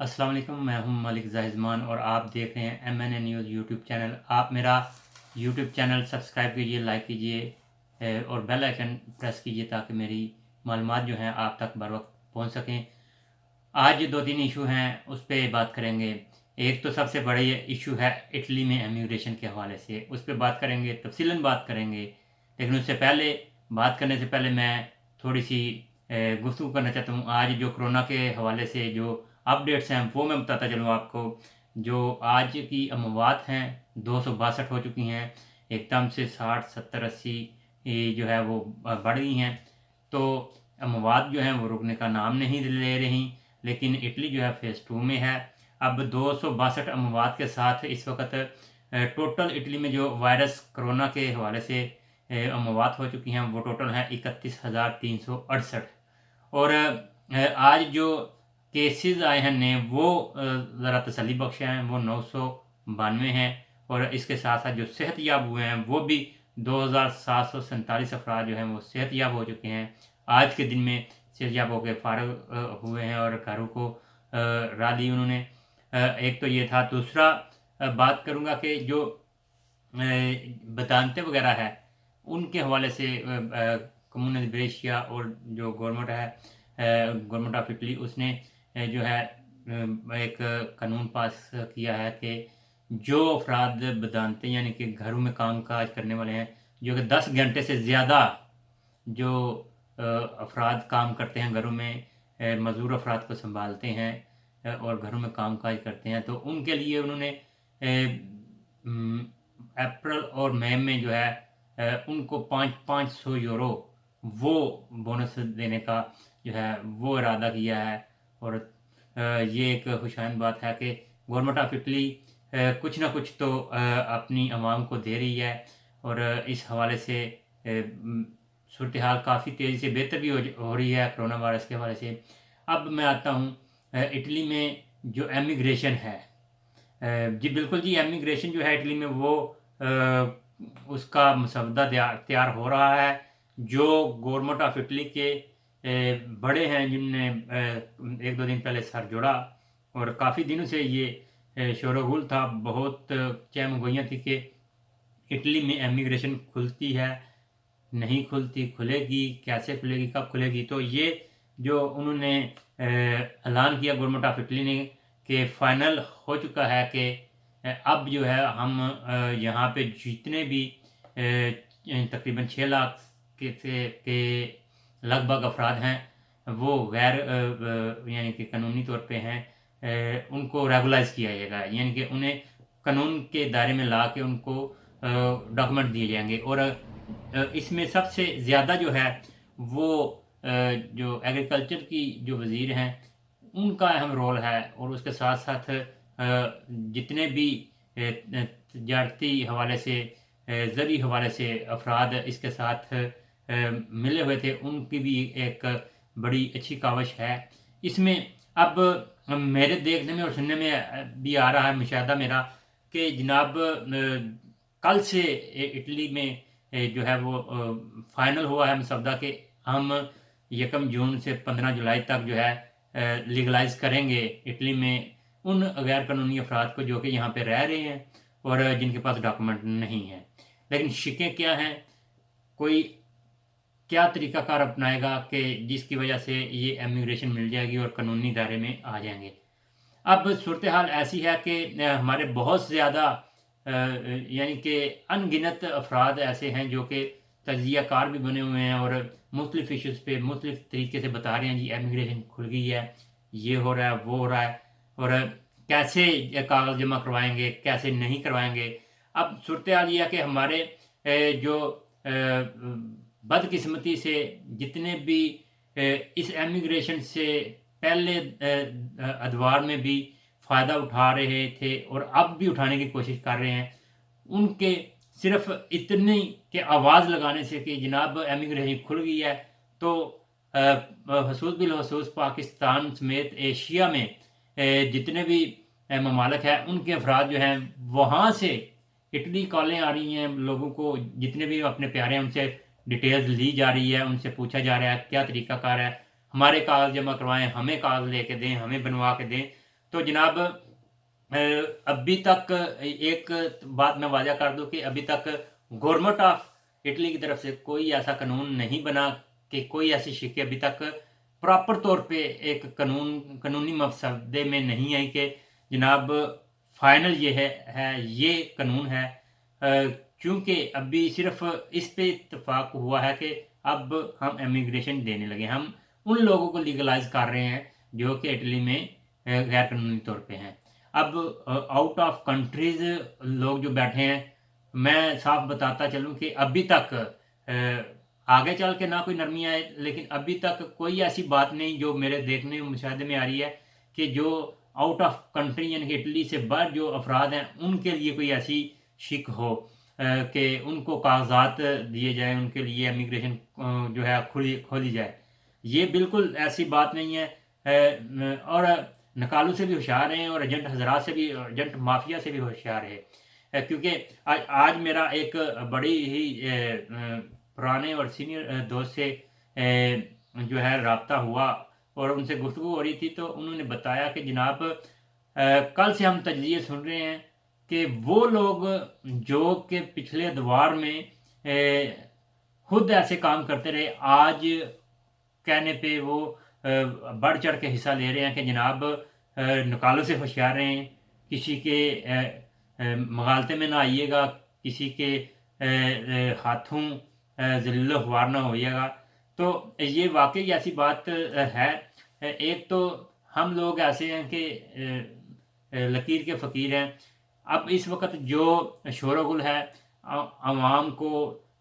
अस्सलाम वालेकुम, मैं हूं मलिक ज़ाहिज़मान और आप देख रहे हैं MNA न्यूज़ यूट्यूब चैनल। आप मेरा यूट्यूब चैनल सब्सक्राइब कीजिए, लाइक कीजिए और बेल आइकन प्रेस कीजिए ताकि मेरी मालूमात जो हैं आप तक बर वक्त पहुँच सकें। आज 2-3 इशू हैं, उस पे बात करेंगे। एक तो सबसे बड़ा ये इशू है इटली में इमिग्रेशन के हवाले से, उस पे बात करेंगे, तफसीलन बात करेंगे। लेकिन उससे पहले, बात करने से पहले मैं थोड़ी-सी गुफ्तगू करना चाहता हूँ। आज जो कोरोना के हवाले से जो अपडेट्स हैं वो मैं बताता चलूँ आपको। जो आज की अमवात हैं 262 हो चुकी हैं, एकदम से 60, 70, 80 जो है वो बढ़ गई हैं। तो अमवात जो हैं वो रुकने का नाम नहीं ले रही, लेकिन इटली जो है फेज़ 2 में है। अब 262 अमवात के साथ इस वक्त टोटल इटली में जो वायरस कोरोना के हवाले से अमवात हो चुकी हैं वो टोटल हैं 31,368। और आज जो केसेस आए हैं नए वो ज़रा तसल्ली बख्श हैं, वो 992 हैं। और इसके साथ साथ जो सेहतयाब हुए हैं वो भी 2,747 अफराद जो हैं वो सेहतयाब हो चुके हैं। आज के दिन में सेहतयाब होकर फारग हुए हैं और घरों को राह दी उन्होंने। एक तो ये था। दूसरा बात करूँगा कि जो बदानते वगैरह है उनके हवाले से कम्यून द ब्रेशिया और जो गवर्नमेंट है, गवर्नमेंट ऑफ इटली, उसने जो है एक कानून पास किया है कि जो अफराद बदानते यानी कि घरों में काम काज करने वाले हैं, जो कि 10 घंटे से ज़्यादा जो अफराद काम करते हैं घरों में, मज़दूर अफराद को संभालते हैं और घरों में काम काज करते हैं, तो उनके लिए उन्होंने अप्रैल और मई में जो है उनको 500 यूरो वो बोनस देने का जो है वो इरादा किया है। और ये एक खुशाइन बात है कि गवर्नमेंट ऑफ इटली कुछ ना कुछ तो अपनी आवाम को दे रही है। और इस हवाले से सूरत हाल काफ़ी तेज़ी से बेहतर भी हो रही है कोरोना वायरस के हवाले से। अब मैं आता हूँ इटली में जो एमिग्रेशन है। जी बिल्कुल जी, एमिग्रेशन जो है इटली में वो उसका मसवदा तैयार हो रहा है। जो गवर्नमेंट ऑफ इटली के बड़े हैं जिनने 1-2 दिन पहले सर जोड़ा और काफ़ी दिनों से ये शोरगुल था, बहुत चहमगोइयाँ थी कि इटली में एमिग्रेशन खुलती है, नहीं खुलती, खुलेगी, कैसे खुलेगी, कब खुलेगी। तो ये जो उन्होंने ऐलान किया गवर्नमेंट ऑफ इटली ने कि फाइनल हो चुका है कि अब जो है हम यहाँ पे जितने भी तकरीबन 6 लाख के लगभग अफराद हैं वो गैर यानी कि कानूनी तौर पे हैं, उनको रेगुलाइज किया जाएगा, यानी कि उन्हें कानून के दायरे में ला के उनको डॉक्यूमेंट दिए जाएंगे। और इसमें सबसे ज़्यादा जो है वो जो एग्रीकल्चर की जो वज़ीर हैं उनका अहम रोल है। और उसके साथ साथ जितने भी तजारती हवाले से, ज़री हवाले से अफराद इसके साथ मिले हुए थे उनकी भी एक बड़ी अच्छी काविश है इसमें। अब मेरे देखने में और सुनने में भी आ रहा है मुशाहदा मेरा कि जनाब कल से इटली में जो है वो फाइनल हुआ है मसवदा कि हम 1 जून से 15 जुलाई तक जो है लीगलाइज करेंगे इटली में उन गैर कानूनी अफराद को जो कि यहाँ पे रह रहे हैं और जिनके पास डॉक्यूमेंट नहीं है। लेकिन शिकें क्या हैं, कोई क्या तरीक़ाकार अपनाएगा कि जिसकी वजह से ये इमिग्रेशन मिल जाएगी और कानूनी दायरे में आ जाएंगे। अब सूरत हाल ऐसी है कि हमारे बहुत ज़्यादा यानी कि अनगिनत अफराद ऐसे हैं जो कि तज्ज़ियाकार भी बने हुए हैं और मुख्तलिफ इशूज़ पे मुख्तलिफ तरीके से बता रहे हैं जी इमिग्रेशन खुल गई है, ये हो रहा है, वो हो रहा है, और कैसे कागज़ जमा करवाएंगे, कैसे नहीं करवाएंगे। अब सूरत हाल ये है कि हमारे जो बदकिस्मती से जितने भी इस इमिग्रेशन से पहले अदवार में भी फ़ायदा उठा रहे थे और अब भी उठाने की कोशिश कर रहे हैं, उनके सिर्फ इतनी के आवाज़ लगाने से कि जनाब इमिग्रेशन खुल गई है, तो हसूस बिलखसूस पाकिस्तान समेत एशिया में जितने भी ममालिक हैं उनके अफराद जो हैं वहाँ से इटली कॉलें आ रही हैं। लोगों को जितने भी अपने प्यारे हैं उनसे डिटेल्स ली जा रही है, उनसे पूछा जा रहा है क्या तरीक़ाकार है, हमारे कागज़ जमा करवाएं, हमें कागज़ लेके दें, हमें बनवा के दें। तो जनाब अभी तक एक बात मैं वाज़ह कर दूं कि अभी तक गवर्नमेंट ऑफ इटली की तरफ से कोई ऐसा कानून नहीं बना कि कोई ऐसी शिक्के अभी तक प्रॉपर तौर पे एक कानूनी मसौदे में नहीं आई कि जनाब फाइनल ये है ये कानून है। क्योंकि अभी सिर्फ इस पे इत्तेफाक हुआ है कि अब हम इमिग्रेशन देने लगे, हम उन लोगों को लीगलाइज कर रहे हैं जो कि इटली में गैर कानूनी तौर पे हैं। अब आउट ऑफ कंट्रीज लोग जो बैठे हैं, मैं साफ बताता चलूं कि अभी तक आगे चल के ना कोई नरमी आए, लेकिन अभी तक कोई ऐसी बात नहीं जो मेरे देखने मुशाहदे में आ रही है कि जो आउट ऑफ कंट्री यानी कि इटली से बाहर जो अफराद हैं उनके लिए कोई ऐसी शिक हो कि उनको कागजात दिए जाएं, उनके लिए इमिग्रेशन जो है खोली जाए। ये बिल्कुल ऐसी बात नहीं है। और नकालों से भी होशियार हैं और एजेंट हजरात से भी, एजेंट माफिया से भी होशियार है। क्योंकि आज मेरा एक बड़ी ही पुराने और सीनियर दोस्त से जो है रब्ता हुआ और उनसे गुफ्तगू हो रही थी, तो उन्होंने बताया कि जनाब कल से हम तजज़िये सुन रहे हैं कि वो लोग जो कि पिछले अदवार में खुद ऐसे काम करते रहे, आज कहने पे वो बढ़ चढ़ के हिस्सा ले रहे हैं कि जनाब नकालों से होशियार रहें, किसी के मगालते में ना आइएगा, किसी के हाथों ज़लील ख्वार ना होइएगा। तो ये वाकई ऐसी बात है। एक तो हम लोग ऐसे हैं कि लकीर के फ़कीर हैं। अब इस वक्त जो शोरगुल है, आवाम को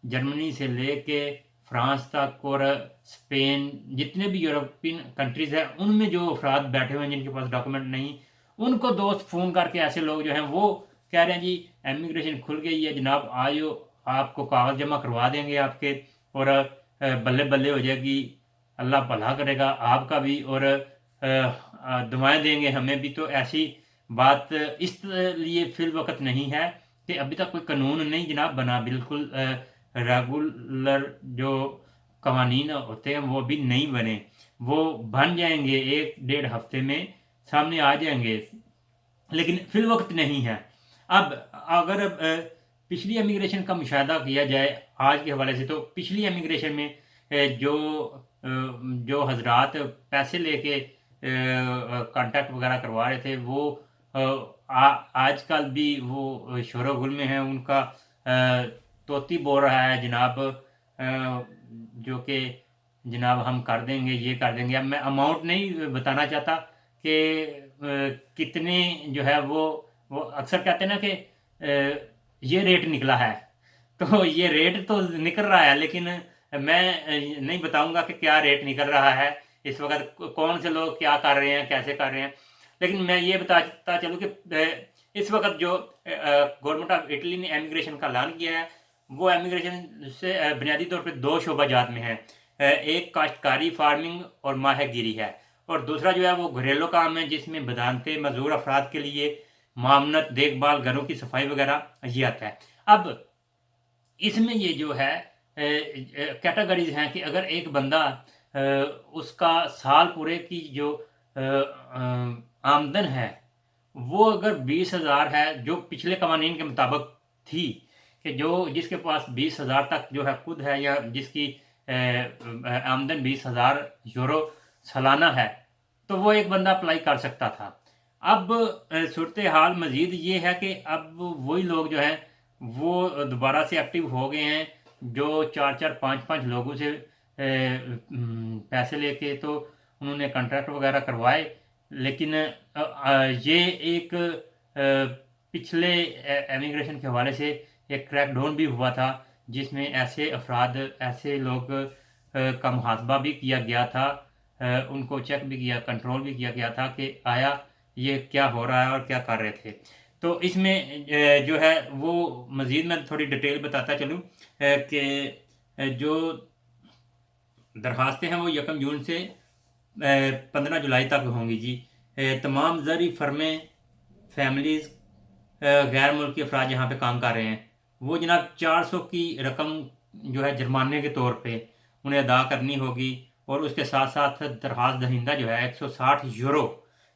जर्मनी से लेके फ्रांस तक और स्पेन, जितने भी यूरोपियन कंट्रीज़ हैं, उनमें जो अफराद बैठे हुए हैं जिनके पास डॉक्यूमेंट नहीं, उनको दोस्त फ़ोन करके ऐसे लोग जो हैं वो कह रहे हैं जी इमिग्रेशन खुल गई है जनाब, आयो आपको कागज़ जमा करवा देंगे आपके, और बल्ले बल्ले हो जाएगी, अल्लाह भला करेगा आपका भी और दुआएं देंगे हमें भी। तो ऐसी बात इसलिए फिल वक्त नहीं है कि अभी तक कोई कानून नहीं जनाब बना, बिल्कुल रेगुलर जो कवानीन होते हैं वो भी नहीं बने, वो बन जाएंगे 1-1.5 हफ्ते में सामने आ जाएंगे, लेकिन फिल वक्त नहीं है। अब अगर पिछली इमिग्रेशन का मुशाहिदा किया जाए आज के हवाले से, तो पिछली इमिग्रेशन में जो हजरात पैसे लेके कॉन्टैक्ट वगैरह करवा रहे थे वो आजकल भी वो शोरगुल में हैं। उनका तोती बोल रहा है जनाब जो कि जनाब हम कर देंगे, ये कर देंगे। अब मैं अमाउंट नहीं बताना चाहता कि कितने जो है वो अक्सर कहते हैं ना कि ये रेट निकला है, तो ये रेट तो निकल रहा है, लेकिन मैं नहीं बताऊंगा कि क्या रेट निकल रहा है इस वक्त, कौन से लोग क्या कर रहे हैं, कैसे कर रहे हैं। लेकिन मैं ये बताता चलूँ कि इस वक्त जो गवर्नमेंट ऑफ इटली ने इमिग्रेशन का ऐलान किया है, वो इमिग्रेशन से बुनियादी तौर पे 2 शोबाजात में है। एक काश्तकारी फार्मिंग और माहगिरी है, और दूसरा जो है वो घरेलू काम है जिसमें बदानते मजदूर अफराद के लिए मामनत, देखभाल, घरों की सफाई वगैरह ये आता है। अब इसमें ये जो है कैटेगरीज हैं कि अगर एक बंदा उसका साल पूरे की जो आमदन है वो अगर 20,000 है, जो पिछले कवानीन के मुताबिक थी कि जो जिसके पास 20,000 तक जो है खुद है, या जिसकी आमदन 20,000 यूरो सालाना है, तो वो एक बंदा अप्लाई कर सकता था। अब सूरत हाल मज़ीद ये है कि अब वही लोग जो हैं वो दोबारा से एक्टिव हो गए हैं, जो 4-4, 5-5 लोगों से पैसे लेके तो उन्होंने कॉन्ट्रैक्ट वगैरह करवाए। लेकिन ये एक पिछले इमिग्रेशन के हवाले से एक क्रैकडाउन भी हुआ था, जिसमें ऐसे अफराद, ऐसे लोग का मुहासबा भी किया गया था, उनको चेक भी किया, कंट्रोल भी किया गया था कि आया ये क्या हो रहा है और क्या कर रहे थे। तो इसमें जो है वो मज़ीद मैं थोड़ी डिटेल बताता चलूँ कि जो दरखास्तें हैं वो 1 जून से 15 जुलाई तक होंगी जी। तमाम ज़री फर्में, फैमिलीज़, गैर मुल्की अफराद यहाँ पे काम कर रहे हैं, वो जनाब 400 की रकम जो है जुर्माने के तौर पे उन्हें अदा करनी होगी, और उसके साथ साथ दरखास्त दहिंदा जो है 160 यूरो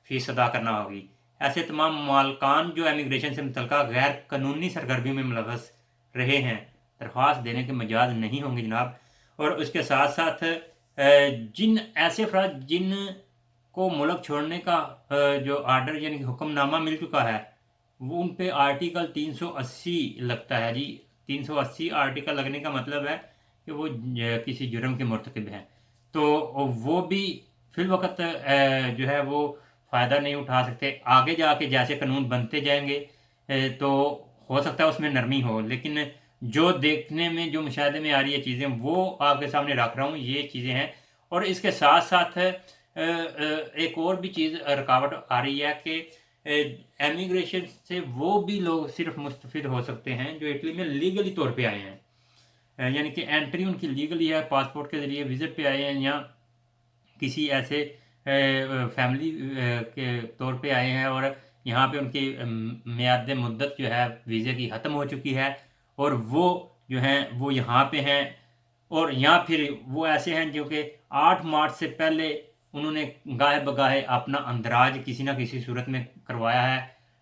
फ़ीस अदा करना होगी। ऐसे तमाम मालकान जो इमिग्रेशन से मुतल्लिक़ा गैर कानूनी सरगर्मियों में मुलव्वस रहे हैं, दरख्वास्त देने के मजाज नहीं होंगे जनाब। और उसके साथ साथ जिन ऐसे अफराद जिन को मुल्क छोड़ने का जो आर्डर यानी कि हुक्मनामा मिल चुका है, वो उन पे आर्टिकल 380 लगता है जी। 380 आर्टिकल लगने का मतलब है कि वो किसी जुर्म के मुर्तकिब हैं, तो वो भी फिल वक्त जो है वो फ़ायदा नहीं उठा सकते। आगे जाके जैसे कानून बनते जाएंगे तो हो सकता है उसमें नरमी हो, लेकिन जो देखने में जो मुशाहदे में आ रही है चीज़ें वो आपके सामने रख रहा हूँ, ये चीज़ें हैं। और इसके साथ साथ एक और भी चीज़ रुकावट आ रही है कि एमिग्रेशन से वो भी लोग सिर्फ मुस्तफ़िद हो सकते हैं जो इटली में लीगली तौर पे आए हैं, यानी कि एंट्री उनकी लीगली है, पासपोर्ट के ज़रिए विज़िट पे आए हैं, या किसी ऐसे फैमिली के तौर पे आए हैं और यहाँ पे उनकी मियाद मुद्दत जो है वीज़े की ख़त्म हो चुकी है और वो जो हैं वो यहाँ पे हैं। और या फिर वो ऐसे हैं जो कि 8 मार्च से पहले उन्होंने गाहे बगाहे अपना अंदराज किसी ना किसी सूरत में करवाया है,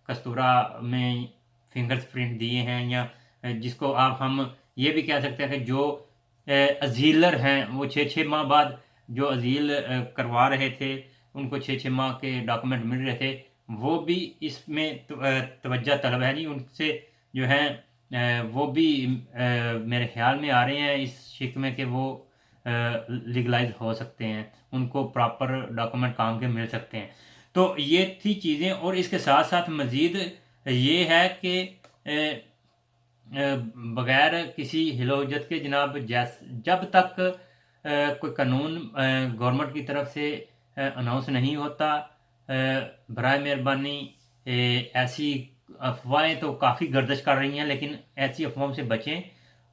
कस्तूरा में फिंगर्स प्रिंट दिए हैं, या जिसको आप हम ये भी कह सकते हैं कि जो अजीलर हैं वो 6-6 माह बाद जो अजील करवा रहे थे उनको 6-6 माह के डॉक्यूमेंट मिल रहे थे, वो भी इसमें तवज्जो तलब है जी। उनसे जो है वो भी मेरे ख्याल में आ रहे हैं इस शिक में कि वो लीगलाइज हो सकते हैं, उनको प्रॉपर डॉक्यूमेंट काम के मिल सकते हैं। तो ये थी चीज़ें। और इसके साथ साथ मज़ीद ये है कि बगैर किसी हिलोजत के जनाब जब तक कोई कानून गवर्नमेंट की तरफ से अनाउंस नहीं होता, बराए मेहरबानी ऐसी अफवाहें तो काफ़ी गर्दिश कर रही हैं, लेकिन ऐसी अफवाहों से बचें।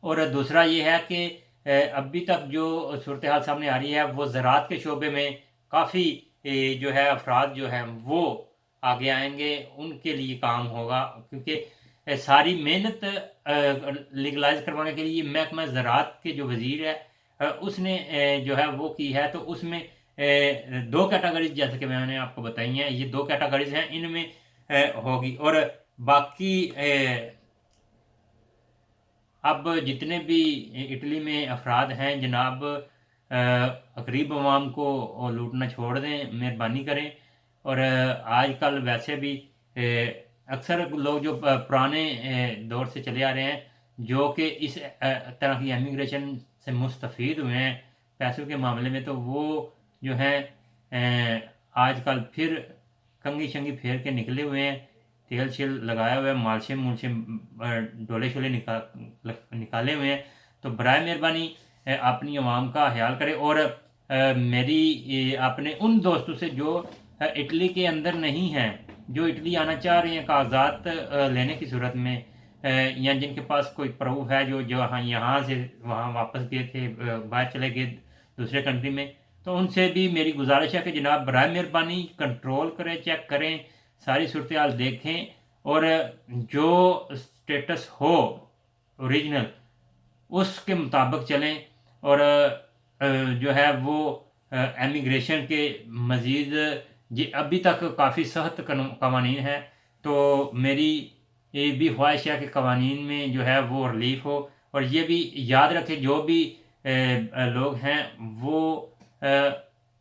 और दूसरा ये है कि अभी तक जो सूरत हाल सामने आ रही है वो ज़राअत के शोबे में काफ़ी जो है अफराद जो हैं वो आगे आएंगे, उनके लिए काम होगा, क्योंकि सारी मेहनत लीगलाइज करवाने के लिए महकमा ज़राअत के जो वज़ीर है उसने जो है वो की है। तो उसमें 2 कैटेगरीज जैसे कि मैंने आपको बताई हैं, ये 2 कैटेगरीज हैं, इनमें होगी। और बाकी अब जितने भी इटली में अफराद हैं जनाब, गरीब अवाम को लूटना छोड़ दें, मेहरबानी करें। और आजकल वैसे भी अक्सर लोग जो पुराने दौर से चले आ रहे हैं जो कि इस तरह की इमिग्रेशन से मुस्तफ़ीद हुए हैं पैसों के मामले में, तो वो जो हैं आजकल फिर कंगी शंगी फेर के निकले हुए हैं, तेल शेल लगाया हुआ है, मालशे मूलशे डोले शोले निकाले हुए हैं। तो बराए मेहरबानी अपनी आवाम का ख्याल करें। और मेरी अपने उन दोस्तों से जो इटली के अंदर नहीं हैं, जो इटली आना चाह रहे हैं कागजात लेने की सूरत में, या जिनके पास कोई प्रूफ है, जो यहाँ से वहाँ वापस गए थे, बाहर चले गए दूसरे कंट्री में, तो उनसे भी मेरी गुजारिश है कि जनाब बराए मेहरबानी कंट्रोल करें, चेक करें, सारी सूरत हाल देखें और जो स्टेटस हो ओरिजिनल उसके मुताबिक चलें। और जो है वो एमिग्रेशन के मज़ीद जी अभी तक काफ़ी सख्त कवानीन है, तो मेरी ये भी ख्वाहिश है कि कवानीन में जो है वो रिलीफ हो। और ये भी याद रखें जो भी लोग हैं वो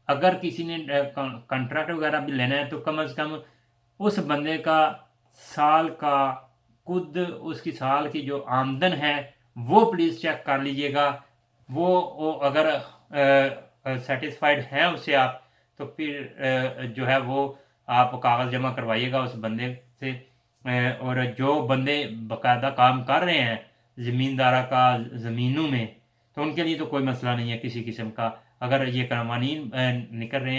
अगर किसी ने कॉन्ट्रैक्ट वगैरह भी लेना है तो कम से कम उस बंदे का साल का खुद उसकी साल की जो आमदन है वो प्लीज़ चेक कर लीजिएगा। वो अगर सेटिस्फाइड हैं उससे आप, तो फिर जो है वो आप कागज़ जमा करवाइएगा उस बंदे से। और जो बंदे बाकायदा काम कर रहे हैं ज़मींदारा का ज़मीनों में, तो उनके लिए तो कोई मसला नहीं है किसी किस्म का। अगर ये कवानीन निकल रहे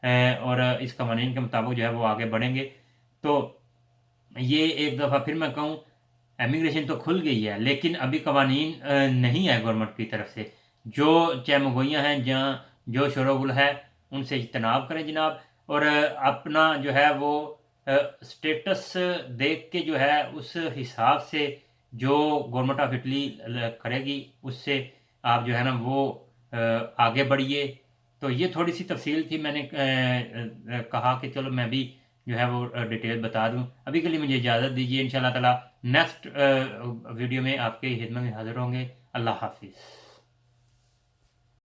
हैं और इस कवानीन के मुताबिक जो है वो आगे बढ़ेंगे, तो ये एक दफ़ा फिर मैं कहूँ एमिग्रेशन तो खुल गई है, लेकिन अभी कवानीन नहीं है गवर्नमेंट की तरफ से। जो चमगोइयाँ हैं, जहाँ जो शोरगुल है, उनसे इज्तनाब करें जनाब। और अपना जो है वो स्टेटस देख के जो है उस हिसाब से जो गवर्नमेंट ऑफ इटली करेगी उससे आप जो है ना वो आगे बढ़िए। تو یہ تھوڑی سی تفصیل تھی، میں نے کہا کہ چلو میں بھی جو ہے وہ ڈیٹیل بتا دوں. ابھی کے لیے مجھے اجازت دیجیے، انشاءاللہ تعالی نیکسٹ ویڈیو میں آپ کے خدمت میں حاضر ہوں گے. اللہ حافظ.